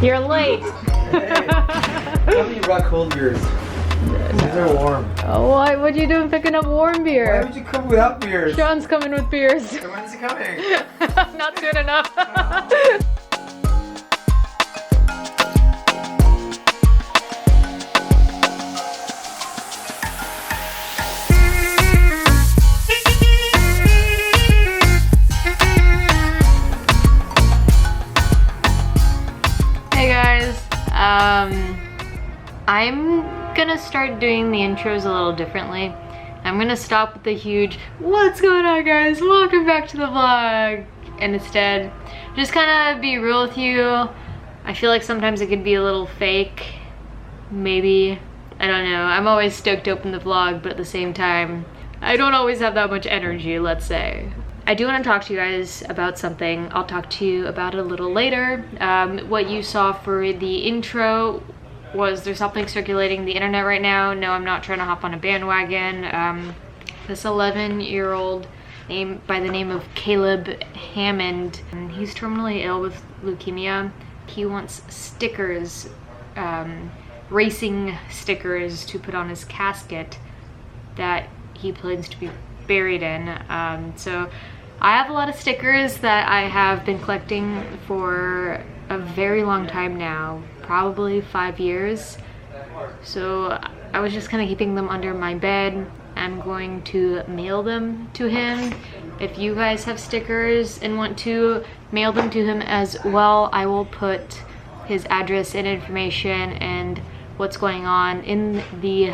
You're late. Hey, how many rock hold beers? These are warm. Oh, what you doing picking up warm beer? Why would you come without beers? Sean's coming with beers. So when's he coming? Not soon enough. Hey guys, I'm gonna start doing the intros a little differently. I'm gonna stop with the huge "What's going on, guys? Welcome back to the vlog," and instead just kind of be real with you. I feel like sometimes it could be a little fake, maybe. I don't know. I'm always stoked to open the vlog, but at the same time, I don't always have that much energy, let's say. I do want to talk to you guys about something. I'll talk to you about it a little later. What you saw for the intro was there's something circulating the internet right now. No, I'm not trying to hop on a bandwagon. This 11-year-old by the name of Caleb Hammond, and he's terminally ill with leukemia. He wants stickers, racing stickers to put on his casket that he plans to be buried in. So I have a lot of stickers that I have been collecting for a very long time now, probably 5 years. So I was just kind of keeping them under my bed. I'm going to mail them to him. If you guys have stickers and want to mail them to him as well, I will put his address and information and what's going on in the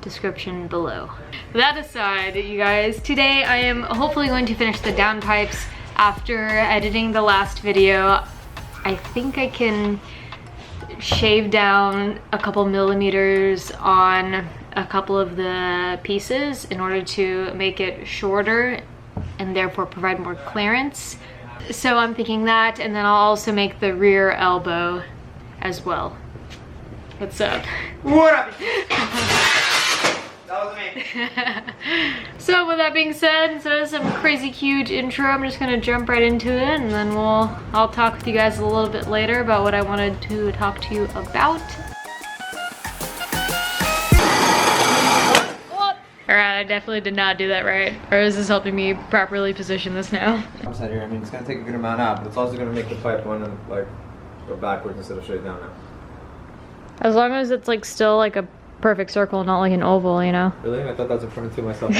description below. That aside, you guys, today I am hopefully going to finish the downpipes after editing the last video. I think I can shave down a couple millimeters on a couple of the pieces in order to make it shorter and therefore provide more clearance. So I'm thinking that, and then I'll also make the rear elbow as well. What's up? What up? That was me. So with that being said, instead of some crazy huge intro, I'm just gonna jump right into it, and then I'll talk with you guys a little bit later about what I wanted to talk to you about. Alright, I definitely did not do that right. Or is this helping me properly position this now? I'm sat here. I mean, it's gonna take a good amount out, but it's also gonna make the pipe one and like go backwards instead of straight down now. As long as it's like still like a perfect circle, not like an oval, you know? Really? I thought that was important to myself.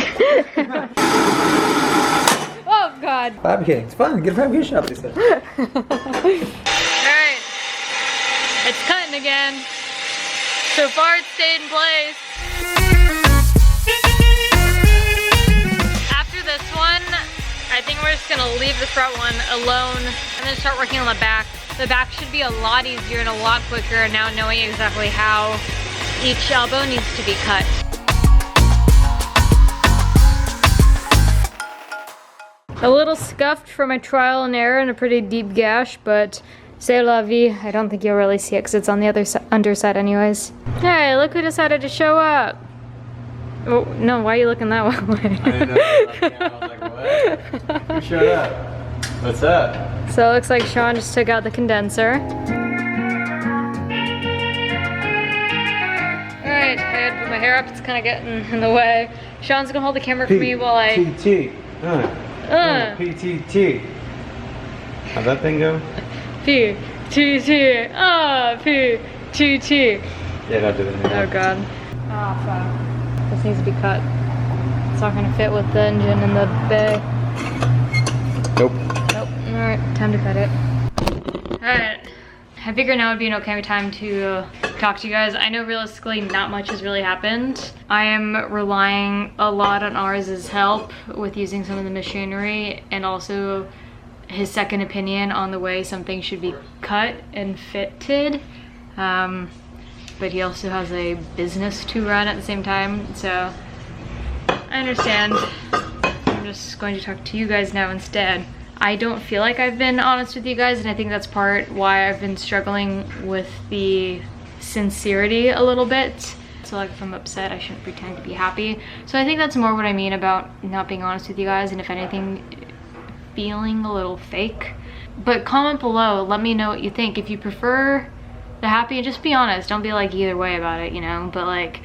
Oh god. Fabricating. It's fun. Get a fabrication shop, they said. Alright. It's cutting again. So far it's stayed in place. After this one, I think we're just gonna leave the front one alone and then start working on the back. The back should be a lot easier and a lot quicker now knowing exactly how each elbow needs to be cut. A little scuffed from my trial and error and a pretty deep gash, but c'est la vie. I don't think you'll really see it because it's on the other underside anyways. Hey, look who decided to show up. Oh, no, why are you looking that way? I didn't know. I was like, what? Who showed up? What's up? So it looks like Sean just took out the condenser. Alright, I had to put my hair up, it's kind of getting in the way. Sean's gonna hold the camera for me while I... PTT. PTT. How'd that thing go? PTT. PTT. Yeah, don't do that anymore. Oh god. Oh fuck. This needs to be cut. It's not gonna fit with the engine in the bay. Nope. Nope. Alright, time to cut it. Alright. I figured now would be an okay time to talk to you guys. I know realistically not much has really happened. I am relying a lot on Ars's help with using some of the machinery and also his second opinion on the way something should be cut and fitted. But he also has a business to run at the same time, so I understand. I'm just going to talk to you guys now instead. I don't feel like I've been honest with you guys, and I think that's part why I've been struggling with the sincerity a little bit. So like if I'm upset, I shouldn't pretend to be happy. So I think that's more what I mean about not being honest with you guys, and if anything, feeling a little fake. But comment below, let me know what you think. If you prefer the happy, just be honest, don't be like either way about it, you know, but like,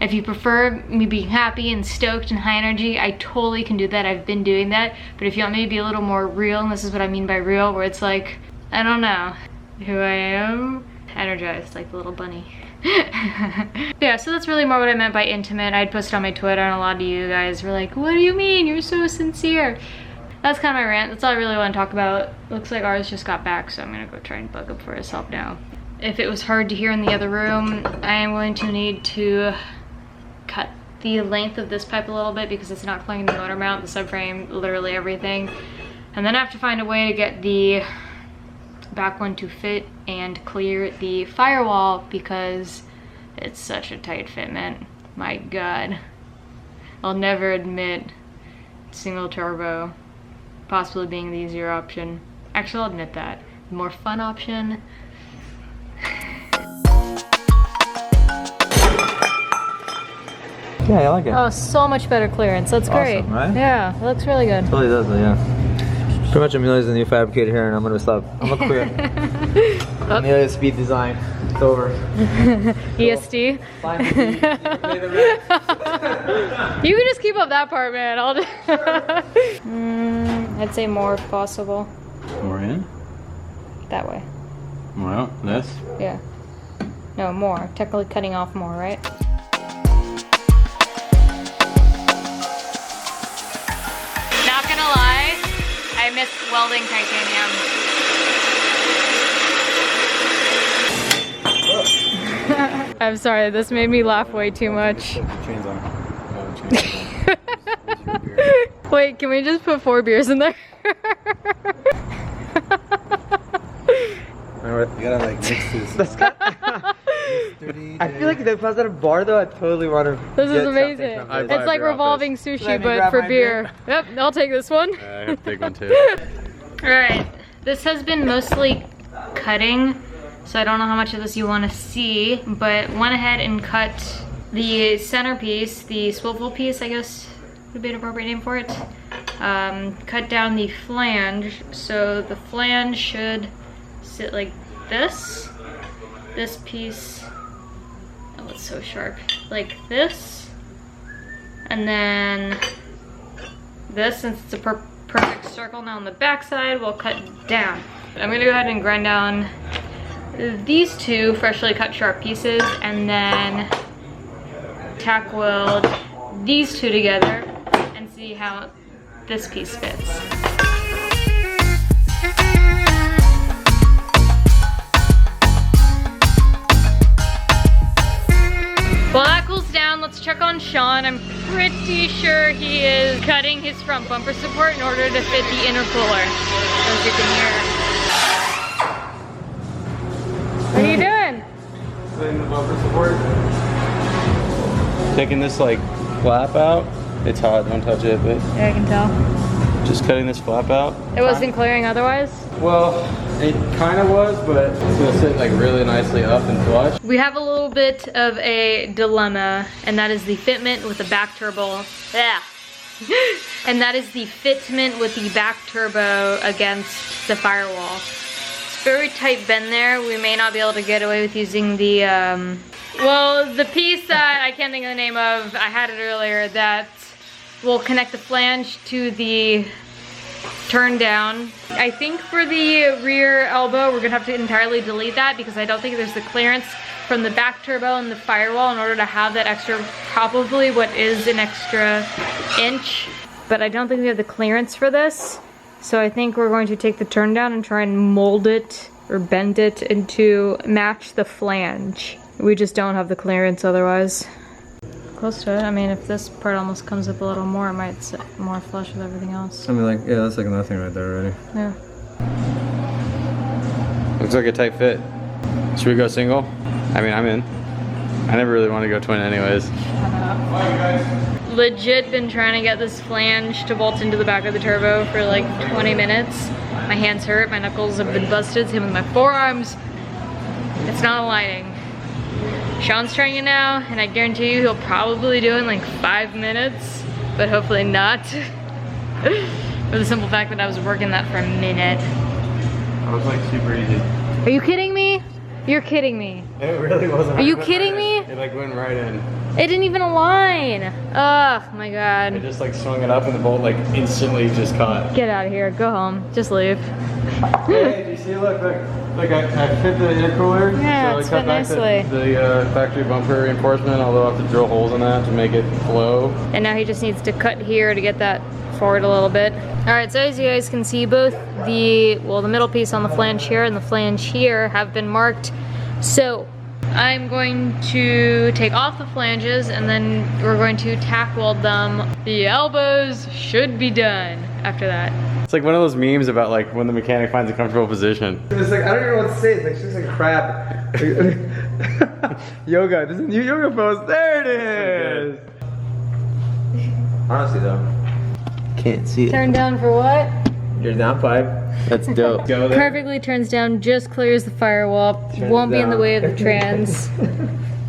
if you prefer me being happy and stoked and high energy, I totally can do that. I've been doing that. But if you want me to be a little more real, and this is what I mean by real, where it's like, I don't know who I am, energized like the little bunny. Yeah, so that's really more what I meant by intimate. I'd posted on my Twitter, and a lot of you guys were like, what do you mean? You're so sincere. That's kind of my rant. That's all I really want to talk about. Looks like ours just got back, so I'm gonna go try and bug up for his help now. If it was hard to hear in the other room, I am going to need to cut the length of this pipe a little bit because it's not clearing the motor mount, the subframe, literally everything. And then I have to find a way to get the back one to fit and clear the firewall because it's such a tight fitment. My God. I'll never admit single turbo possibly being the easier option. Actually, I'll admit that. The more fun option. Yeah, I like it. Oh, so much better clearance. That's great. Awesome, right? Yeah, it looks really good. Totally does, yeah. Pretty much Amelia's the new fabricator here, and I'm gonna stop. I'm gonna quit. Amelia's speed design. It's over. ESD. You can just keep up that part, man. I'll just I'd say more if possible. More in? That way. More out? This? Yeah. No, more. Technically cutting off more, right? Not gonna lie, I miss welding titanium. I'm sorry, this made me laugh way too much. Chains on. Wait, can we just put 4 beers in there? You gotta like mix this. I feel like if I was at a bar though, I totally want to. This is amazing. It's like revolving sushi, but for beer. Yep, I'll take this one. I have to take one too. Alright, this has been mostly cutting, so I don't know how much of this you want to see, but went ahead and cut the centerpiece, the swivel piece, I guess would be an appropriate name for it. Cut down the flange, so the flange should sit like this. This piece, oh, it's so sharp, like this, and then this, since it's a perfect circle now on the back side, we'll cut down. I'm gonna go ahead and grind down these 2 freshly cut sharp pieces, and then tack weld these 2 together and see how this piece fits. While that cools down, let's check on Sean. I'm pretty sure he is cutting his front bumper support in order to fit the intercooler, as you can hear. What are you doing? Putting the bumper support. Taking this like flap out. It's hot, don't touch it, but Yeah, I can tell. just cutting this flap out. It wasn't clearing otherwise? Well, it kind of was, but it's gonna sit like really nicely up and flush. We have a little bit of a dilemma, and that is the fitment with the back turbo. Yeah. And that is the fitment with the back turbo against the firewall. It's very tight bend there. We may not be able to get away with using the, well, the piece that I can't think of the name of, I had it earlier, that will connect the flange to the turn down. I think for the rear elbow, we're gonna have to entirely delete that because I don't think there's the clearance from the back turbo and the firewall in order to have that extra, probably what is an extra inch. But I don't think we have the clearance for this. So I think we're going to take the turn down and try and mold it or bend it into match the flange. We just don't have the clearance otherwise. Close to it. I mean, if this part almost comes up a little more, it might sit more flush with everything else. I mean, like, yeah, that's like nothing right there already. Yeah. Looks like a tight fit. Should we go single? I mean, I'm in. I never really want to go twin anyways. Legit been trying to get this flange to bolt into the back of the turbo for like 20 minutes. My hands hurt, my knuckles have been busted, same with my forearms. It's not aligning. Sean's trying it now, and I guarantee you he'll probably do it in like 5 minutes, but hopefully not. For the simple fact that I was working that for a minute. It was like super easy. Are you kidding me? You're kidding me. It really wasn't. Are you kidding me? It like went right in. It didn't even align. Oh my I god. just like swung it up and the bolt like instantly just caught. Get out of here. Go home. Just leave. Hey, do you see? Look. Like I fit the intercooler. Yeah, so it's I cut fit back nicely. the factory bumper reinforcement, although I have to drill holes in that to make it flow. And now he just needs to cut here to get that forward a little bit. Alright, so as you guys can see, both the middle piece on the flange here and the flange here have been marked. So I'm going to take off the flanges and then we're going to tack weld them. The elbows should be done after that. It's like one of those memes about like when the mechanic finds a comfortable position. It's like, I don't even know what to say. It's like, she's like crap. Yoga. This is a new yoga pose. There it is. Honestly though, can't see it. Turn down for what? Your downpipe. That's dope. Go there. Perfectly turns down, just clears the firewall. Turns Won't be in the down. way of the trans.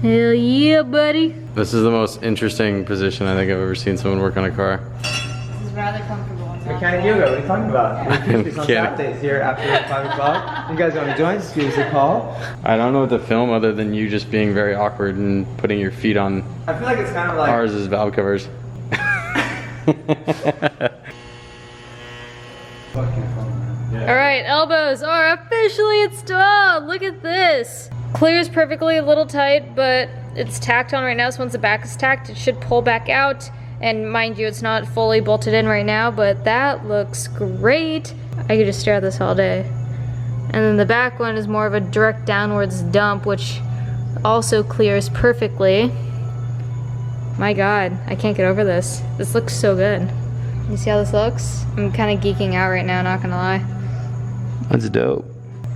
Hell yeah, buddy. This is the most interesting position I think I've ever seen someone work on a car. This is rather comfortable. Mechanic yoga, what are you talking about? We're on Mechanic. Saturdays here after 5 o'clock. You guys want to join? Just give us a call. I don't know what to film other than you just being very awkward and putting your feet on I feel like it's kind of like ours as valve covers. Alright, elbows are officially installed. Look at this. Clears perfectly, a little tight, but it's tacked on right now, so once the back is tacked, it should pull back out. And mind you, it's not fully bolted in right now, but that looks great. I could just stare at this all day. And then the back one is more of a direct downwards dump, which also clears perfectly. My god, I can't get over this. This looks so good. You see how this looks? I'm kind of geeking out right now, not gonna lie. That's dope.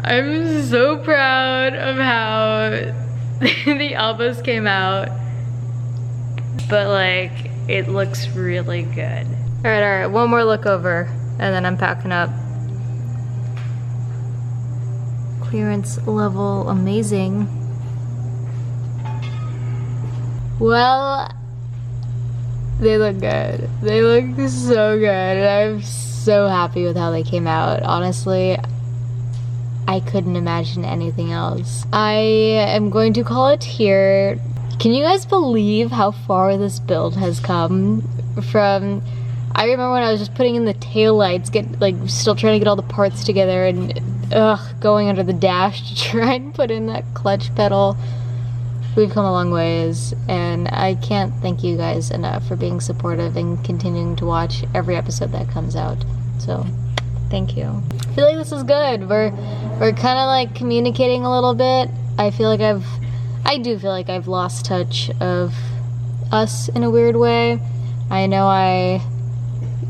I'm so proud of how the elbows came out. But like, it looks really good. Alright, one more look over, and then I'm packing up. Clearance level, amazing. Well, they look good. They look so good, and I'm so happy with how they came out. Honestly, I couldn't imagine anything else. I am going to call it here. Can you guys believe how far this build has come from... I remember when I was just putting in the taillights, still trying to get all the parts together and going under the dash to try and put in that clutch pedal. We've come a long ways, and I can't thank you guys enough for being supportive and continuing to watch every episode that comes out. So, thank you. I feel like this is good. We're kind of like communicating a little bit. I do feel like I've lost touch of us in a weird way. I know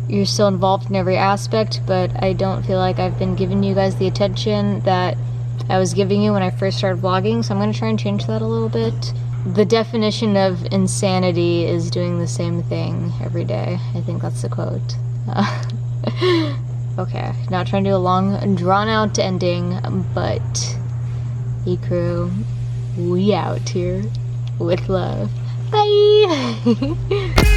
you're still involved in every aspect, but I don't feel like I've been giving you guys the attention that I was giving you when I first started vlogging, so I'm going to try and change that a little bit. The definition of insanity is doing the same thing every day. I think that's the quote. Okay, not trying to do a long, drawn-out ending, but E-Crew, we out here with love. Bye!